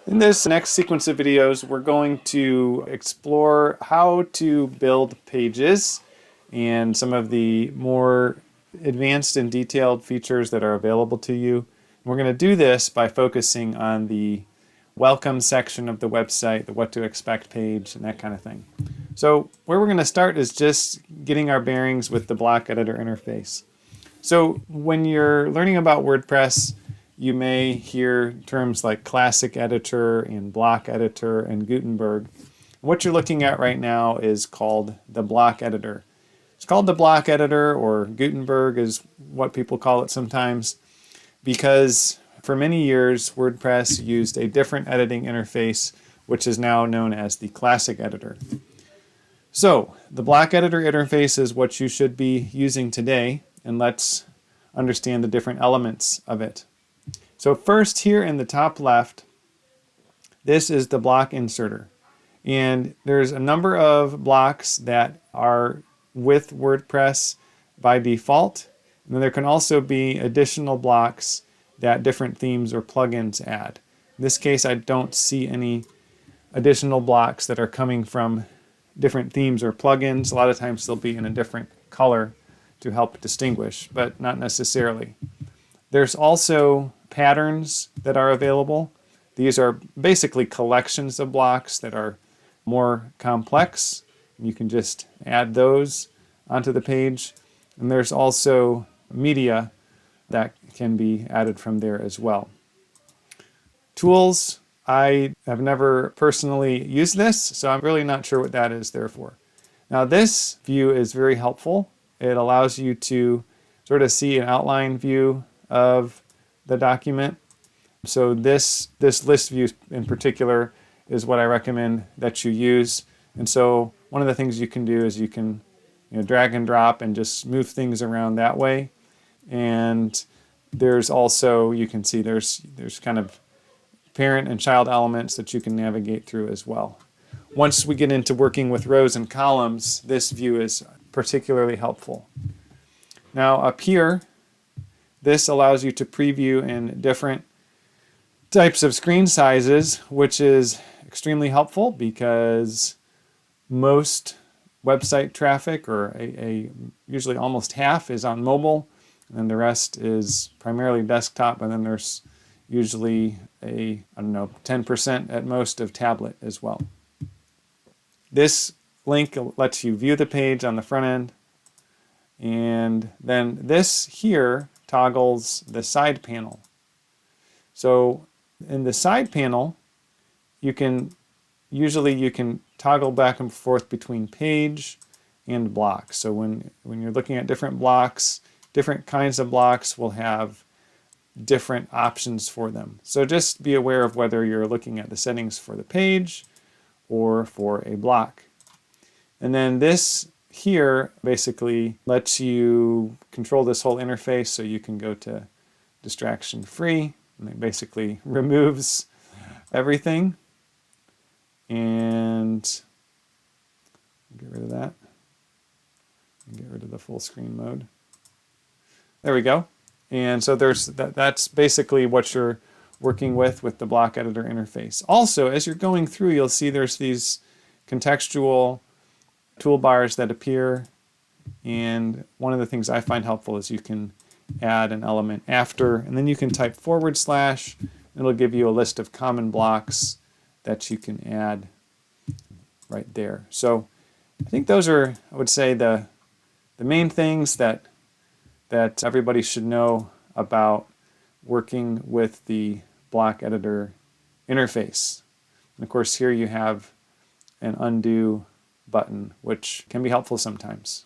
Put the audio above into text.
In this next sequence of videos, we're going to explore how to build pages and some of the more advanced and detailed features that are available to you. We're going to do this by focusing on the welcome section of the website, the what to expect page, and that kind of thing. So where we're going to start is just getting our bearings with the block editor interface. So when you're learning about WordPress, you may hear terms like Classic Editor and Block Editor and Gutenberg. What you're looking at right now is called the Block Editor. It's called the Block Editor, or Gutenberg is what people call it sometimes, because for many years WordPress used a different editing interface, which is now known as the Classic Editor. So the Block Editor interface is what you should be using today, and let's understand the different elements of it. So first, here in the top left, this is the block inserter. And there's a number of blocks that are with WordPress by default. And then there can also be additional blocks that different themes or plugins add. In this case, I don't see any additional blocks that are coming from different themes or plugins. A lot of times they'll be in a different color to help distinguish, but not necessarily. There's also patterns that are available. These are basically collections of blocks that are more complex. You can just add those onto the page. And there's also media that can be added from there as well. Tools, I have never personally used this, so I'm really not sure what that is there for. Now this view is very helpful. It allows you to sort of see an outline view of the document. So this list view in particular is what I recommend that you use. And so one of the things you can do is you can drag and drop and just move things around that way. And there's also, you can see there's kind of parent and child elements that you can navigate through as well. Once we get into working with rows and columns, this view is particularly helpful. Now up here, this allows you to preview in different types of screen sizes, which is extremely helpful because most website traffic, or usually almost half, is on mobile, and the rest is primarily desktop, and then there's usually a, 10% at most of tablet as well. This link lets you view the page on the front end, and then this here toggles the side panel. So in the side panel, you can toggle back and forth between page and block. So when you're looking at different blocks, different kinds of blocks will have different options for them. So just be aware of whether you're looking at the settings for the page or for a block. And then this here basically lets you control this whole interface, so you can go to distraction free, and it basically removes everything. And get rid of that. And get rid of the full screen mode. There we go. And so that's basically what you're working with the block editor interface. Also, as you're going through, you'll see there's these contextual toolbars that appear, and one of the things I find helpful is you can add an element after, and then you can type /, and it'll give you a list of common blocks that you can add right there. So I think those are, I would say, the main things that everybody should know about working with the block editor interface. And of course here you have an undo button, which can be helpful sometimes.